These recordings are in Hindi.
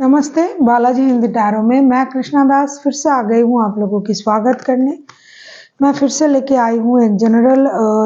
नमस्ते, बालाजी हिंदी टैरो में मैं कृष्णा दास फिर से आ गई हूँ आप लोगों की स्वागत करने। मैं फिर से लेके आई हूँ एक जनरल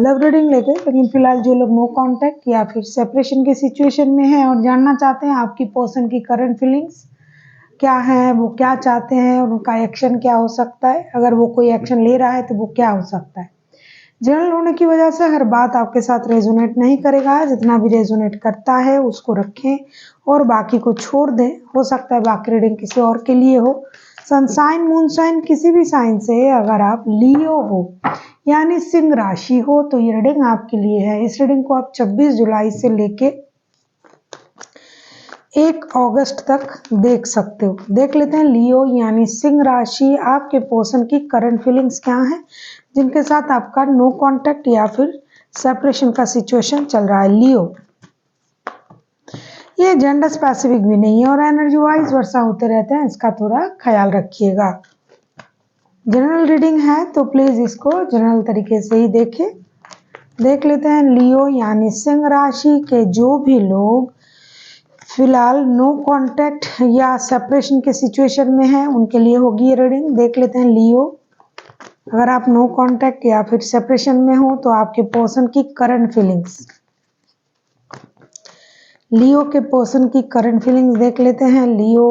लव रीडिंग लेके, लेकिन फिलहाल जो लोग नो कांटेक्ट या फिर सेपरेशन के सिचुएशन में हैं और जानना चाहते हैं आपकी पर्सन की करंट फीलिंग्स क्या है, वो क्या चाहते हैं और उनका एक्शन क्या हो सकता है, अगर वो कोई एक्शन ले रहा है तो वो क्या हो सकता है। जनरल होने की वजह से हर बात आपके साथ रेजोनेट नहीं करेगा, जितना भी रेजोनेट करता है उसको रखें और बाकी को छोड़ दें। हो सकता है बाकी रीडिंग किसी और के लिए हो। सनसाइन मून साइन किसी भी साइन से अगर आप लियो हो यानी सिंह राशि हो तो ये रीडिंग आपके लिए है। इस रीडिंग को आप 26 जुलाई से लेके 1 अगस्त तक देख सकते हो। देख लेते हैं लियो यानी सिंह राशि आपके पर्सन की करंट फीलिंग्स क्या है, जिनके साथ आपका नो कांटेक्ट या फिर सेपरेशन का सिचुएशन चल रहा है। लियो ये जेंडर स्पेसिफिक भी नहीं है और एनर्जी वाइज वर्षा होते रहते हैं, इसका थोड़ा ख्याल रखिएगा। जनरल रीडिंग है तो प्लीज इसको जनरल तरीके से ही देखें। देख लेते हैं लियो यानी सिंह राशि के जो भी लोग फिलहाल नो कांटेक्ट या सेपरेशन के सिचुएशन में हैं उनके लिए होगी ये रीडिंग। देख लेते हैं लियो, अगर आप नो कांटेक्ट या फिर सेपरेशन में हो तो आपके पर्सन की करंट फीलिंग्स, लियो के पर्सन की करंट फीलिंग्स देख लेते हैं। लियो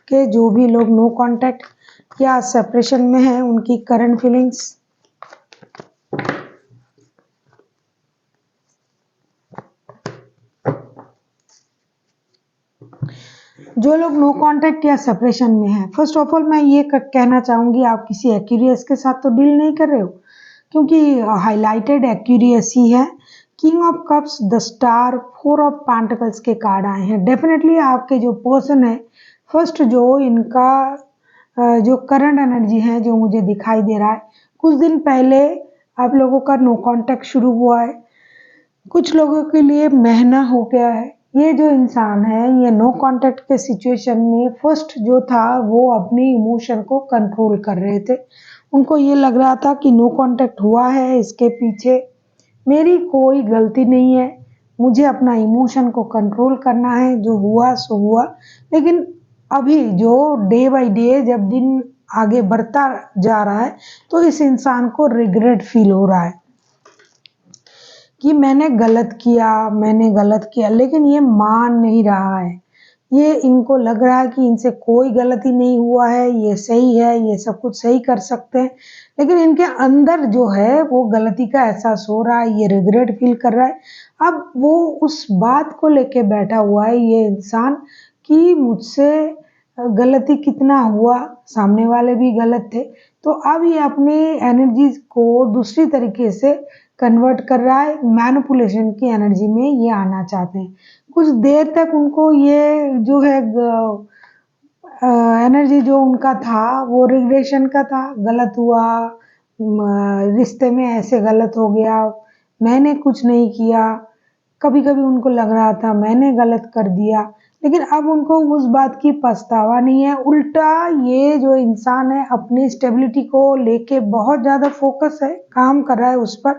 के जो भी लोग नो कांटेक्ट या सेपरेशन में हैं उनकी करंट फीलिंग्स। जो लोग नो कांटेक्ट या सेपरेशन में हैं, फर्स्ट ऑफ ऑल मैं ये कहना चाहूंगी आप किसी एक्यूरियस के साथ तो डील नहीं कर रहे हो, क्योंकि हाईलाइटेड एक्यूरियस ही है। King of cups, the star, 4 of pentacles के कार्ड आए हैं। डेफिनेटली आपके जो पर्सन है, फर्स्ट जो इनका जो करंट एनर्जी है जो मुझे दिखाई दे रहा है, कुछ दिन पहले आप लोगों का नो कांटेक्ट शुरू हुआ है, कुछ लोगों के लिए महीना हो गया है। ये जो इंसान है ये नो कांटेक्ट के सिचुएशन में फर्स्ट जो था वो अपने इमोशन को कंट्रोल कर रहे थे। उनको ये लग रहा था कि नो कांटेक्ट हुआ है, इसके पीछे मेरी कोई गलती नहीं है, मुझे अपना इमोशन को कंट्रोल करना है, जो हुआ सो हुआ। लेकिन अभी जो डे बाय डे जब दिन आगे बढ़ता जा रहा है तो इस इंसान को रिग्रेट फील हो रहा है कि मैंने गलत किया, लेकिन ये मान नहीं रहा है। ये इनको लग रहा है कि इनसे कोई गलती नहीं हुआ है, ये सही है, ये सब कुछ सही कर सकते हैं, लेकिन इनके अंदर जो है वो गलती का एहसास हो रहा है, ये रिग्रेट फील कर रहा है। अब वो उस बात को लेके बैठा हुआ है ये इंसान कि मुझसे गलती कितना हुआ, सामने वाले भी गलत थे, तो अब ये अपने एनर्जी को दूसरी तरीके से कन्वर्ट कर रहा है, मैनिपुलेशन की एनर्जी में ये आना चाहते हैं। कुछ देर तक उनको ये जो है एनर्जी जो उनका था वो रिग्रेशन का था, गलत हुआ, रिश्ते में ऐसे गलत हो गया, मैंने कुछ नहीं किया। कभी कभी उनको लग रहा था मैंने गलत कर दिया, लेकिन अब उनको उस बात की पछतावा नहीं है। उल्टा ये जो इंसान है अपनी स्टेबिलिटी को लेके बहुत ज़्यादा फोकस है, काम कर रहा है उस पर,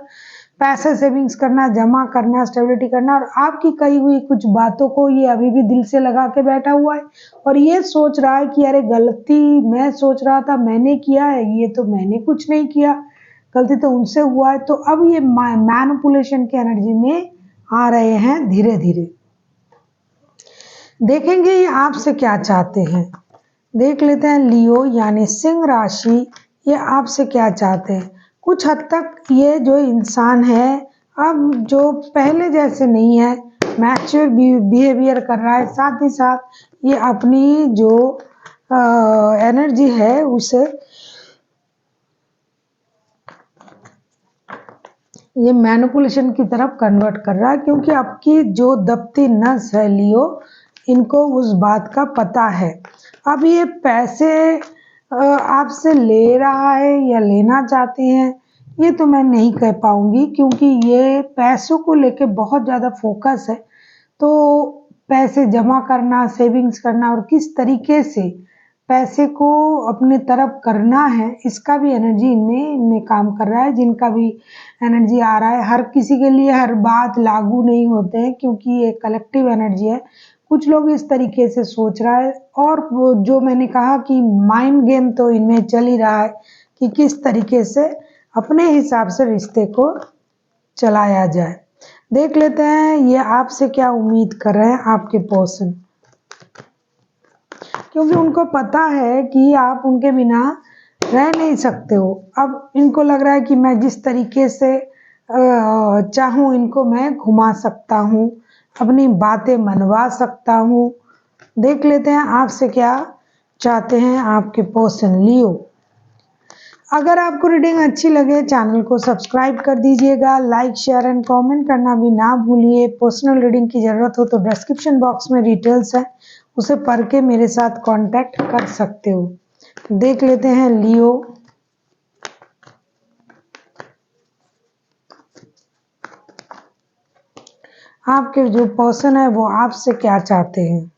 पैसे सेविंग्स करना, जमा करना, स्टेबिलिटी करना, और आपकी कही हुई कुछ बातों को ये अभी भी दिल से लगा के बैठा हुआ है और ये सोच रहा है कि अरे गलती मैं सोच रहा था मैंने किया है, ये तो मैंने कुछ नहीं किया, गलती तो उनसे हुआ है। तो अब ये मैनिपुलेशन की एनर्जी में आ रहे हैं धीरे धीरे। देखेंगे ये आपसे क्या चाहते हैं। देख लेते हैं लियो यानी सिंह राशि, ये आपसे क्या चाहते हैं। कुछ हद तक ये जो इंसान है अब जो पहले जैसे नहीं है, मैच्योर बिहेवियर कर रहा है, साथ ही साथ ये अपनी जो एनर्जी है उसे ये मैनिपुलेशन की तरफ कन्वर्ट कर रहा है, क्योंकि आपकी जो दबती नस है लियो, इनको उस बात का पता है। अब ये पैसे आपसे ले रहा है या लेना चाहते हैं ये तो मैं नहीं कह पाऊंगी, क्योंकि ये पैसों को लेके बहुत ज़्यादा फोकस है। तो पैसे जमा करना, सेविंग्स करना और किस तरीके से पैसे को अपने तरफ करना है, इसका भी एनर्जी इनमें काम कर रहा है। जिनका भी एनर्जी आ रहा है, हर किसी के लिए हर बात लागू नहीं होते हैं, क्योंकि ये कलेक्टिव एनर्जी है। कुछ लोग इस तरीके से सोच रहा है, और वो जो मैंने कहा कि माइंड गेम तो इनमें चल ही रहा है कि किस तरीके से अपने हिसाब से रिश्ते को चलाया जाए। देख लेते हैं ये आपसे क्या उम्मीद कर रहे हैं आपके पर्सन, क्योंकि उनको पता है कि आप उनके बिना रह नहीं सकते हो। अब इनको लग रहा है कि मैं जिस तरीके से चाहूँ इनको मैं घुमा सकता हूँ, अपनी बातें मनवा सकता हूँ। देख लेते हैं आपसे क्या चाहते हैं आपके पर्सन लियो। अगर आपको रीडिंग अच्छी लगे चैनल को सब्सक्राइब कर दीजिएगा, लाइक शेयर एंड कमेंट करना भी ना भूलिए। पर्सनल रीडिंग की ज़रूरत हो तो डिस्क्रिप्शन बॉक्स में डिटेल्स है, उसे पढ़ के मेरे साथ कांटेक्ट कर सकते हो। देख लेते हैं लियो, आपके जो पर्सन है वो आपसे क्या चाहते हैं।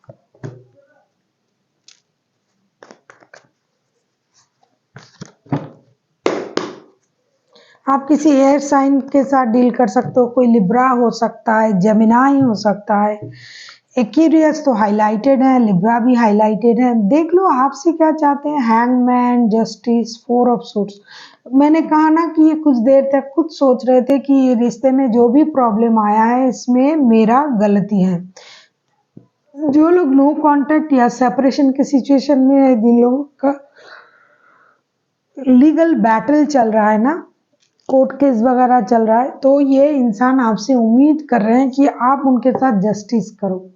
आप किसी एयर साइन के साथ डील कर सकते हो, कोई लिब्रा हो सकता है, जेमिनाई हो सकता है। एक्वेरियस तो हाईलाइटेड है, लिब्रा भी हाईलाइटेड है। देख लो आपसे क्या चाहते हैं। Hangman, justice, 4 of suits. मैंने कहा ना कि ये कुछ देर तक खुद सोच रहे थे कि ये रिश्ते में जो भी प्रॉब्लम आया है इसमें मेरा गलती है। जो लोग नो कांटेक्ट या सेपरेशन के सिचुएशन में है, जिन लोगों का लीगल बैटल चल रहा है ना, कोर्ट केस वगैरह चल रहा है, तो ये इंसान आपसे उम्मीद कर रहे हैं कि आप उनके साथ जस्टिस करो।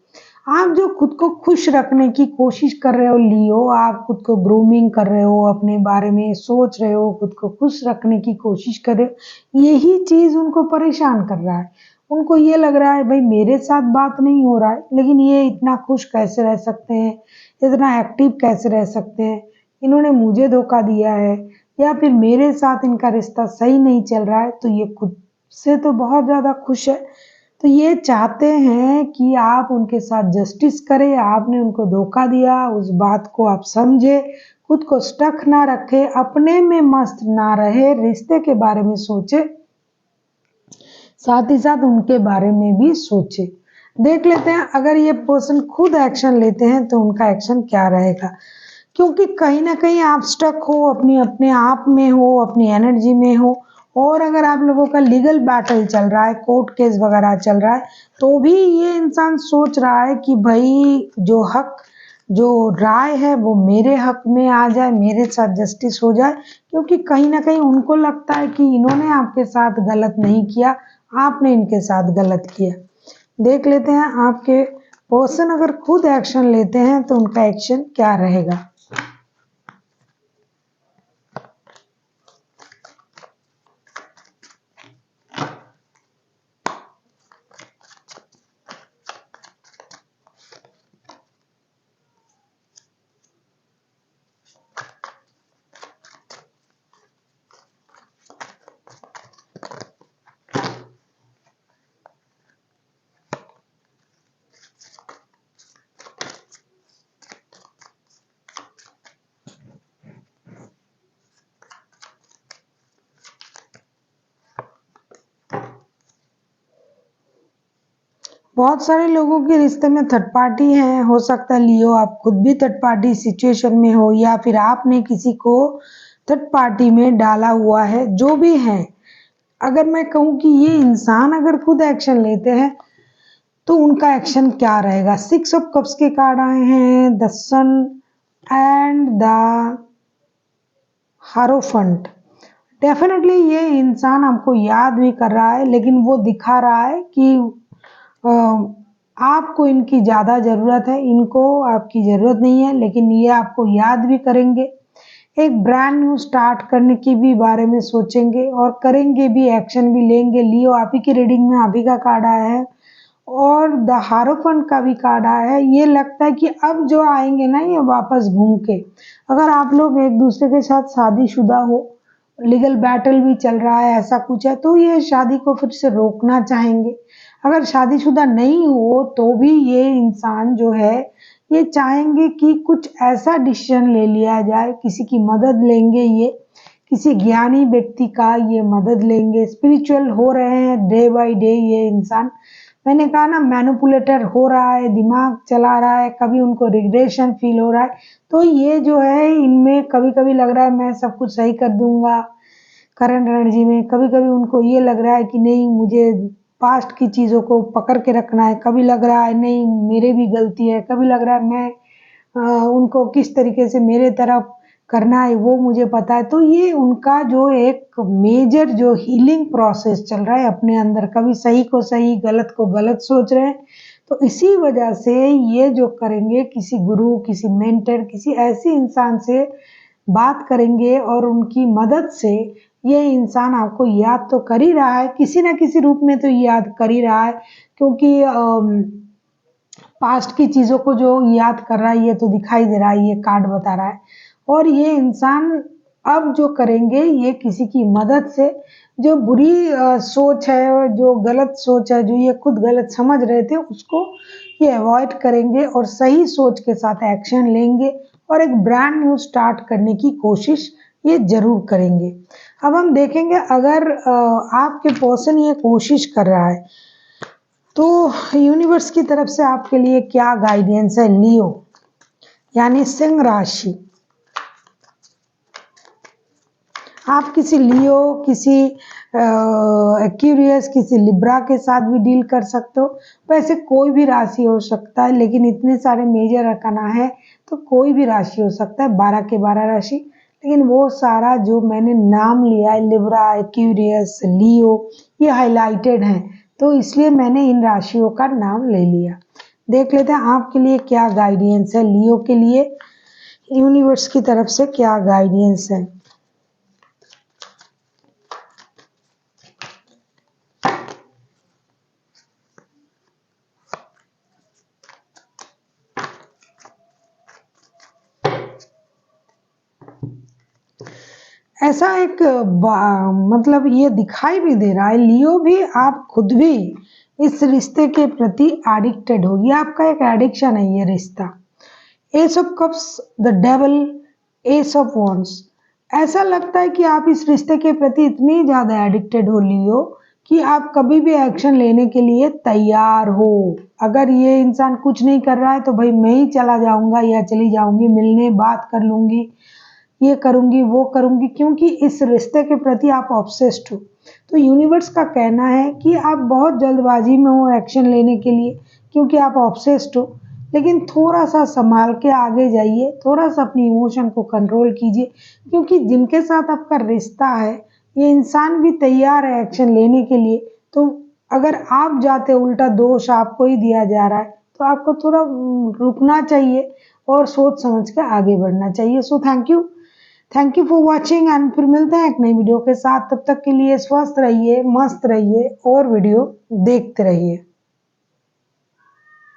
आप जो खुद को खुश रखने की कोशिश कर रहे हो लियो, आप खुद को ग्रूमिंग कर रहे हो, अपने बारे में सोच रहे हो, खुद को खुश रखने की कोशिश कर रहे हो, यही चीज उनको परेशान कर रहा है। उनको ये लग रहा है भाई मेरे साथ बात नहीं हो रहा है, लेकिन ये इतना खुश कैसे रह सकते हैं, इतना एक्टिव कैसे रह सकते हैं, इन्होंने मुझे धोखा दिया है या फिर मेरे साथ इनका रिश्ता सही नहीं चल रहा है। तो ये खुद से तो बहुत ज़्यादा खुश है, तो ये चाहते हैं कि आप उनके साथ जस्टिस करें। आपने उनको धोखा दिया, उस बात को आप समझे, खुद को स्टक ना रखे, अपने में मस्त ना रहे, रिश्ते के बारे में सोचे, साथ ही साथ उनके बारे में भी सोचे। देख लेते हैं अगर ये पर्सन खुद एक्शन लेते हैं तो उनका एक्शन क्या रहेगा, क्योंकि कहीं ना कहीं आप स्टक हो, अपने आप में हो, अपनी एनर्जी में हो। और अगर आप लोगों का लीगल बैटल चल रहा है, कोर्ट केस वगैरह चल रहा है, तो भी ये इंसान सोच रहा है कि भाई जो राय है वो मेरे हक में आ जाए, मेरे साथ जस्टिस हो जाए, क्योंकि कहीं ना कहीं उनको लगता है कि इन्होंने आपके साथ गलत नहीं किया, आपने इनके साथ गलत किया। देख लेते हैं आपके पर्सन अगर खुद एक्शन लेते हैं तो उनका एक्शन क्या रहेगा। बहुत सारे लोगों के रिश्ते में थर्ड पार्टी है, हो सकता है लियो आप खुद भी थर्ड पार्टी सिचुएशन में हो, या फिर आपने किसी को थर्ड पार्टी में डाला हुआ है। जो भी है, अगर मैं कहूँ कि ये इंसान अगर खुद एक्शन लेते हैं तो उनका एक्शन क्या रहेगा। 6 ऑफ कप्स के कार्ड आए हैं, the sun and the hierophant. Definitely ये इंसान आपको याद भी कर रहा है, लेकिन वो दिखा रहा है कि आपको इनकी ज़्यादा ज़रूरत है, इनको आपकी ज़रूरत नहीं है, लेकिन ये आपको याद भी करेंगे। एक ब्रांड न्यू स्टार्ट करने की भी बारे में सोचेंगे और करेंगे भी, एक्शन भी लेंगे। लियो आप ही की रीडिंग में आप ही का कार्ड आया है और द हारोफंट का भी कार्ड आया है। ये लगता है कि अब जो आएंगे ना ये वापस घूम के, अगर आप लोग एक दूसरे के साथ शादीशुदा हो, लीगल बैटल भी चल रहा है, ऐसा कुछ है, तो ये शादी को फिर से रोकना चाहेंगे। अगर शादीशुदा नहीं हो तो भी ये इंसान जो है ये चाहेंगे कि कुछ ऐसा डिसीजन ले लिया जाए, किसी की मदद लेंगे, ये किसी ज्ञानी व्यक्ति का ये मदद लेंगे। स्पिरिचुअल हो रहे हैं डे बाय डे ये इंसान, मैंने कहा ना मैनिपुलेटर हो रहा है, दिमाग चला रहा है, कभी उनको रिग्रेशन फील हो रहा है। तो ये जो है इनमें कभी-कभी लग रहा है मैं सब कुछ सही कर दूँगा करंट एनर्जी में, कभी-कभी उनको ये लग रहा है कि नहीं मुझे पास्ट की चीज़ों को पकड़ के रखना है, कभी लग रहा है नहीं मेरे भी गलती है, कभी लग रहा है मैं उनको किस तरीके से मेरे तरफ करना है वो मुझे पता है। तो ये उनका जो एक मेजर जो हीलिंग प्रोसेस चल रहा है अपने अंदर, कभी सही को सही, गलत को गलत सोच रहे हैं। तो इसी वजह से ये जो करेंगे किसी गुरु, किसी मेंटर, किसी ऐसी इंसान से बात करेंगे और उनकी मदद से ये इंसान आपको याद तो कर ही रहा है, किसी न किसी रूप में तो याद कर ही रहा है क्योंकि पास्ट की चीज़ों को जो याद कर रहा है ये तो दिखाई दे रहा है, ये कार्ड बता रहा है। और ये इंसान अब जो करेंगे ये किसी की मदद से जो बुरी सोच है, जो गलत सोच है, जो ये खुद गलत समझ रहे थे उसको ये अवॉइड करेंगे और सही सोच के साथ एक्शन लेंगे और एक ब्रांड न्यू स्टार्ट करने की कोशिश ये ज़रूर करेंगे। अब हम देखेंगे अगर आपके पर्सन ये कोशिश कर रहा है तो यूनिवर्स की तरफ से आपके लिए क्या गाइडेंस है। लियो यानी सिंह राशि, आप किसी लियो, किसी एक्वेरियस, किसी लिब्रा के साथ भी डील कर सकते हो। वैसे कोई भी राशि हो सकता है लेकिन इतने सारे मेजर रखना है तो कोई भी राशि हो सकता है, 12 के 12 राशि। लेकिन वो सारा जो मैंने नाम लिया है लिब्रा, एक्वेरियस, लियो ये हाईलाइटेड हैं तो इसलिए मैंने इन राशियों का नाम ले लिया। देख लेते हैं आपके लिए क्या गाइडेंस है। लियो के लिए यूनिवर्स की तरफ से क्या गाइडेंस है। ऐसा एक मतलब ये दिखाई भी दे रहा है लियो भी, आप खुद भी इस रिश्ते के प्रति एडिक्टेड हो। ये आपका एक एडिक्शन है ये रिश्ता। S of cups, the devil, S of wands. ऐसा लगता है कि आप इस रिश्ते के प्रति इतनी ज़्यादा एडिक्टेड हो लियो कि आप कभी भी एक्शन लेने के लिए तैयार हो। अगर ये इंसान कुछ नहीं कर रहा है तो भाई मैं ही चला जाऊंगा या चली जाऊंगी मिलने, बात कर लूंगी, ये करूंगी वो करूंगी, क्योंकि इस रिश्ते के प्रति आप ऑब्सेस्ड हो। तो यूनिवर्स का कहना है कि आप बहुत जल्दबाजी में हो एक्शन लेने के लिए क्योंकि आप ऑब्सेस्ड हो। लेकिन थोड़ा सा संभाल के आगे जाइए, थोड़ा सा अपनी इमोशन को कंट्रोल कीजिए क्योंकि जिनके साथ आपका रिश्ता है ये इंसान भी तैयार है एक्शन लेने के लिए। तो अगर आप जाते उल्टा दोष आपको ही दिया जा रहा है तो आपको थोड़ा रुकना चाहिए और सोच समझ के आगे बढ़ना चाहिए। So thank you for watching and फिर मिलते हैं एक नई वीडियो के साथ। तब तक के लिए स्वस्थ रहिए, मस्त रहिए और वीडियो देखते रहिए।